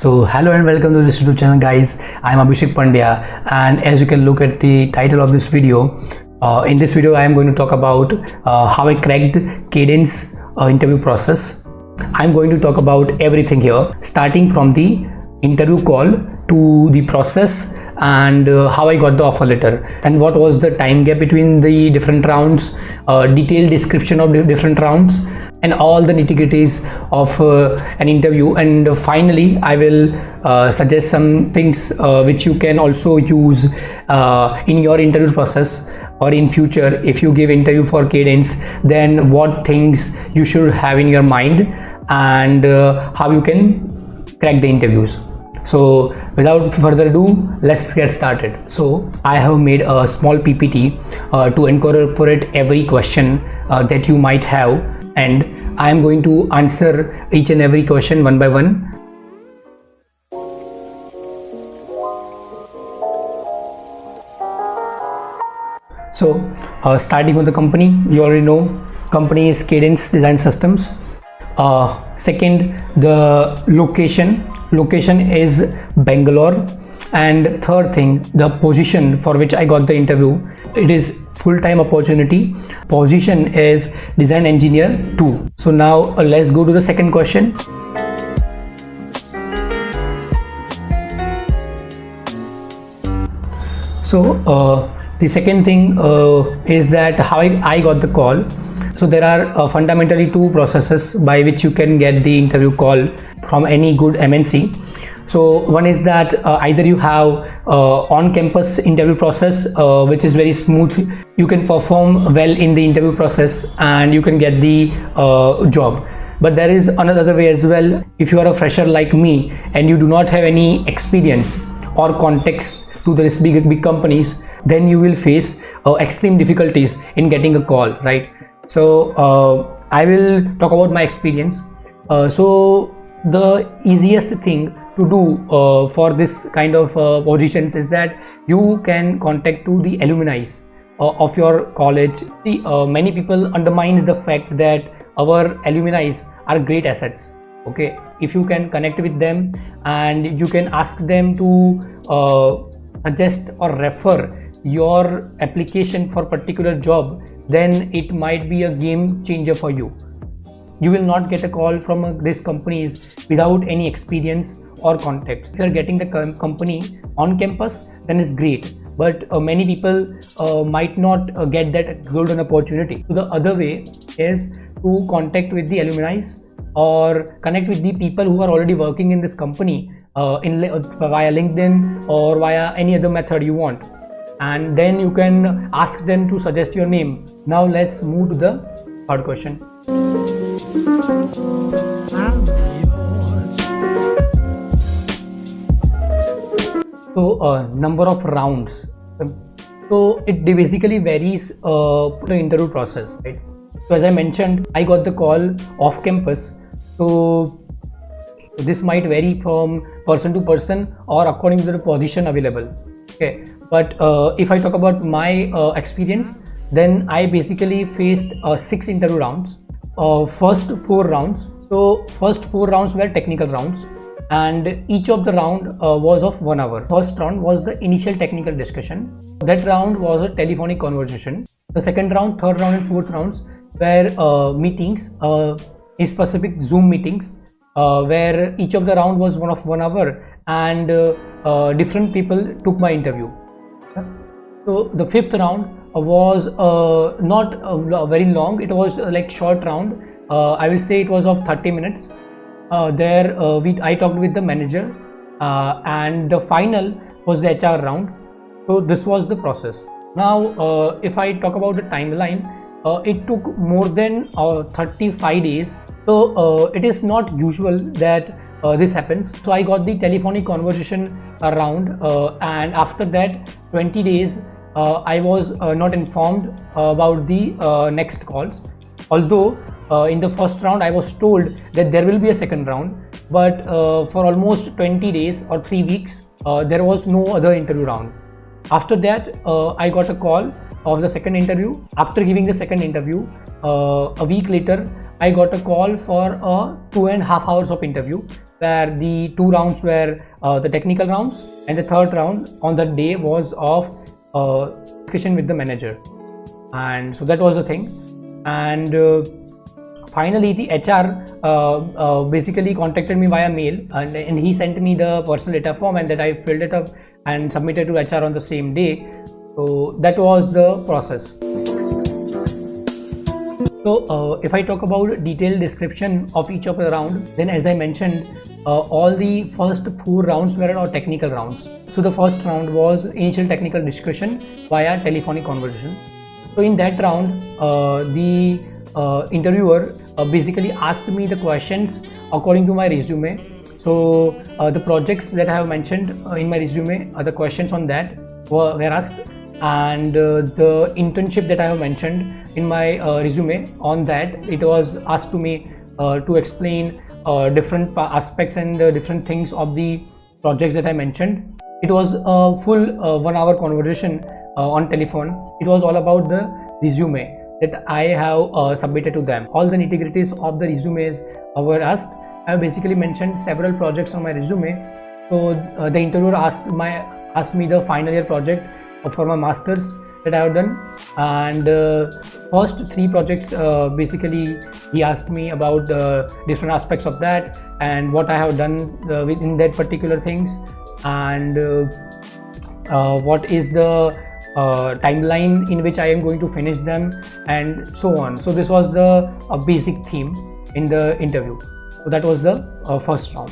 So hello and welcome to this YouTube channel, guys. I'm Abhishek Pandya, and as you can look at the title of this video, in this video I am going to talk about how I cracked Cadence interview process. I'm going to talk about everything here, starting from the interview call to the process and how I got the offer letter and what was the time gap between the different rounds, detailed description of the different rounds, and all the nitty-gritties of an interview. And finally I will suggest some things which you can also use in your interview process, or in future if you give interview for Cadence, then what things you should have in your mind and how you can crack the interviews. So without further ado, let's get started. So I have made a small PPT to incorporate every question that you might have, and I am going to answer each and every question one by one. So starting with the company, you already know company is Cadence Design Systems. Second, the location is Bangalore. And third thing, the position for which I got the interview, it is full-time opportunity. Position is design engineer 2. So now let's go to the second question. So the second thing is that how I got the call. So there are fundamentally two processes by which you can get the interview call from any good MNC. So one is that either you have on-campus interview process, which is very smooth. You can perform well in the interview process and you can get the job. But there is another way as well. If you are a fresher like me and you do not have any experience or context to these big companies, then you will face extreme difficulties in getting a call, right? So I will talk about my experience. So the easiest thing to do for this kind of positions is that you can contact to the alumni of your college. See, many people undermines the fact that our alumni are great assets. Okay, if you can connect with them and you can ask them to suggest or refer your application for particular job, then it might be a game changer for you. You will not get a call from these companies without any experience or context. If you are getting the company on campus, then it's great, but many people might not get that golden opportunity. So the other way is to contact with the alumni or connect with the people who are already working in this company via LinkedIn or via any other method you want, and then you can ask them to suggest your name. Now let's move to the third question. So number of rounds. So it basically varies the interview process, right? So as I mentioned, I got the call off campus. So this might vary from person to person or according to the position available. Okay, but if I talk about my experience, then I basically faced 6 interview rounds. First 4 rounds. So first 4 rounds were technical rounds, and each of the round was of 1 hour. First round was the initial technical discussion. That round was a telephonic conversation. The second round, third round, and fourth rounds were meetings, in specific Zoom meetings, where each of the round was one of 1 hour, and different people took my interview. So the fifth round was not very long. It was like short round. I will say it was of 30 minutes. There I talked with the manager, and the final was the HR round. So this was the process. Now if I talk about the timeline, it took more than 35 days. So it is not usual that this happens. So I got the telephonic conversation round, and after that 20 days I was not informed about the next calls. Although in the first round I was told that there will be a second round, but for almost 20 days or 3 weeks there was no other interview round. After that I got a call of the second interview. After giving the second interview, a week later I got a call for 2.5 hours of interview. where the 2 rounds were the technical rounds, and the third round on that day was of discussion with the manager. And so that was the thing. And finally the HR basically contacted me via mail, and he sent me the personal data form, and that I filled it up and submitted to HR on the same day. So that was the process. So if I talk about detailed description of each of the round, then as I mentioned, all the first 4 rounds were our technical rounds. So the first round was initial technical discussion via telephonic conversation. So in that round, the interviewer basically asked me the questions according to my resume. So the projects that I have mentioned in my resume, the questions on that were asked, and the internship that I have mentioned in my resume, on that it was asked to me to explain different aspects and different things of the projects that I mentioned. It was a full 1-hour conversation on telephone. It was all about the resume that I have submitted to them. All the nitty-gritties of the resumes were asked. I have basically mentioned several projects on my resume. So the interviewer asked me the final year project for my masters that I have done, and first 3 projects basically he asked me about different aspects of that and what I have done within that particular things, and what is the timeline in which I am going to finish them, and so on. So this was the basic theme in the interview. So that was the first round.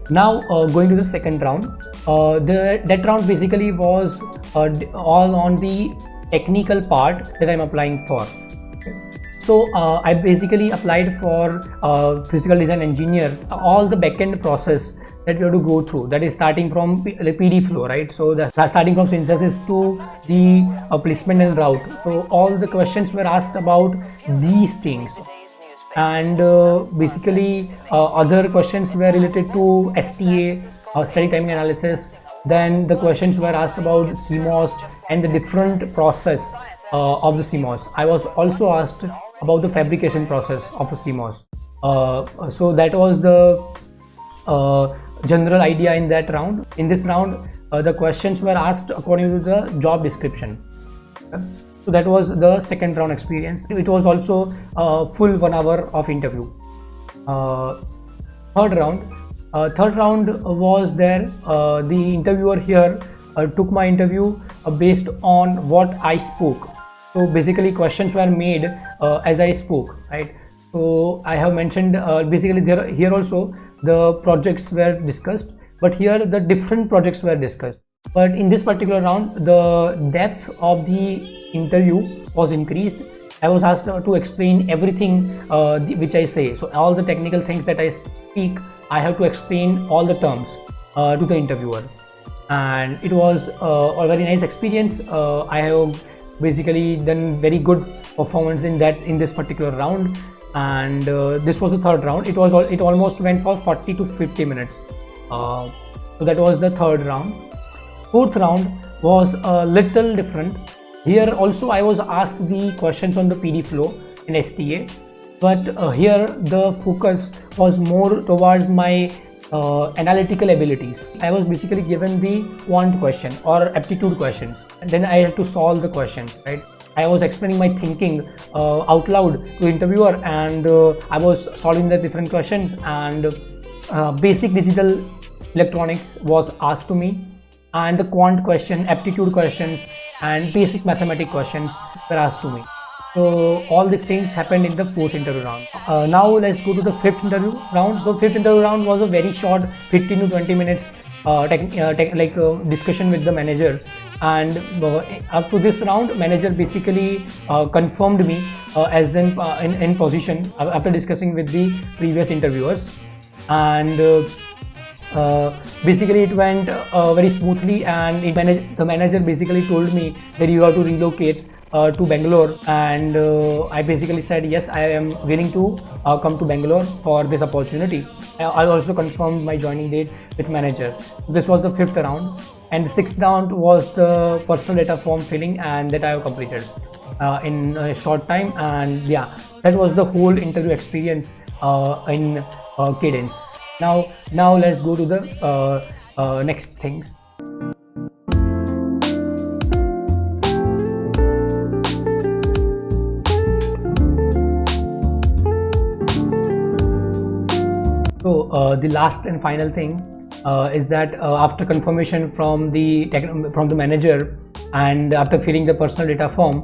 Now going to the second round, that round basically was all on the technical part that I'm applying for. So I basically applied for physical design engineer. All the backend process that you have to go through, that is starting from PD flow, right? So starting from synthesis to the placement and route. So all the questions were asked about these things, and basically other questions were related to STA, static timing analysis. Then the questions were asked about CMOS and the different process of the CMOS. I was also asked about the fabrication process of a CMOS. So that was the general idea in that round. In this round, the questions were asked according to the job description. Okay? So that was the second round experience. It was also full 1 hour of interview. Third round was there. The interviewer here took my interview based on what I spoke. So basically questions were made as I spoke, right? So I have mentioned basically here also the projects were discussed, but here the different projects were discussed. But in this particular round, the depth of the interview was increased. I was asked to explain everything which I say. So all the technical things that I speak, I have to explain all the terms to the interviewer, and it was a very nice experience. I have basically done very good performance in this particular round, and this was the third round. It almost went for 40 to 50 minutes. So that was the third round. Fourth round was a little different. Here also I was asked the questions on the PD flow in STA, but here the focus was more towards my analytical abilities. I was basically given the quant question or aptitude questions, and then I had to solve the questions, right? I was explaining my thinking out loud to interviewer, and I was solving the different questions, and basic digital electronics was asked to me, and the quant question, aptitude questions, and basic mathematics questions were asked to me. So all these things happened in the fourth interview round. Now let's go to the fifth interview round. So fifth interview round was a very short 15 to 20 minutes discussion with the manager, and up to this round manager basically confirmed me as in position after discussing with the previous interviewers, and basically it went very smoothly, and the manager basically told me that you have to relocate to Bangalore, and I basically said yes, I am willing to come to Bangalore for this opportunity. I also confirmed my joining date with manager. This was the fifth round, and the sixth round was the personal data form filling, and that I have completed in a short time. And yeah, that was the whole interview experience in Cadence. Now let's go to the next things. So the last and final thing is that after confirmation from the manager and after filling the personal data form,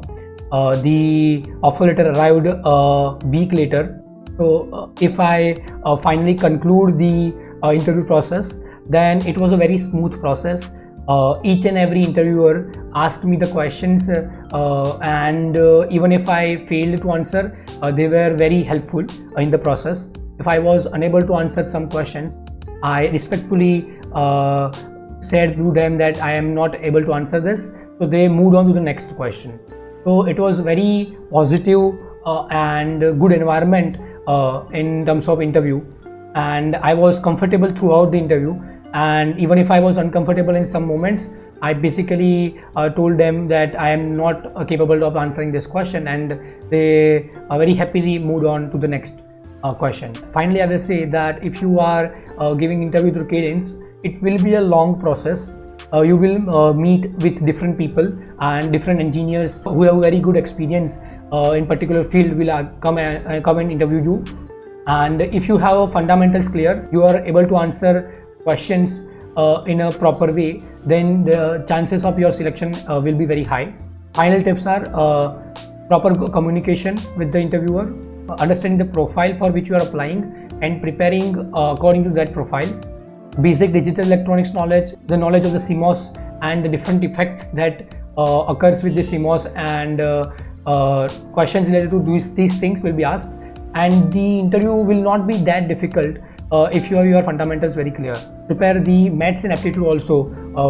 the offer letter arrived a week later. So if I finally conclude the interview process, then it was a very smooth process. Each and every interviewer asked me the questions, and even if I failed to answer, they were very helpful in the process. If I was unable to answer some questions, I respectfully said to them that I am not able to answer this. So they moved on to the next question. So it was very positive and good environment in terms of interview, and I was comfortable throughout the interview. And even if I was uncomfortable in some moments, I basically told them that I am not capable of answering this question, and they very happily moved on to the next question. Finally, I will say that if you are giving interview through Cadence, it will be a long process. You will meet with different people and different engineers who have very good experience in particular field will come and interview you. And if you have fundamentals clear, you are able to answer questions in a proper way, then the chances of your selection will be very high. Final tips are proper communication with the interviewer, understanding the profile for which you are applying and preparing according to that profile, basic digital electronics knowledge, the knowledge of the CMOS and the different effects that occurs with the CMOS, and questions related to these things will be asked. And the interview will not be that difficult if you have your fundamentals very clear. Prepare the maths and aptitude also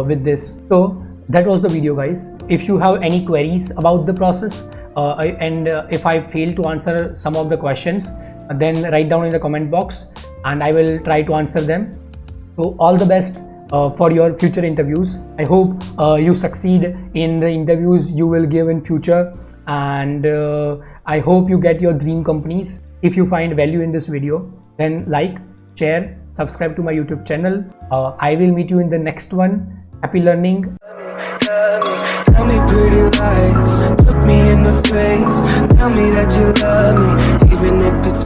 with this. So that was the video, guys. If you have any queries about the process and if I fail to answer some of the questions, then write down in the comment box and I will try to answer them. So all the best for your future interviews. I hope you succeed in the interviews you will give in future, and I hope you get your dream companies. If you find value in this video, then like, share, subscribe to my YouTube channel. I will meet you in the next one. Happy learning. Tell me pretty lies, look me in the face, tell me that you love me, even if it's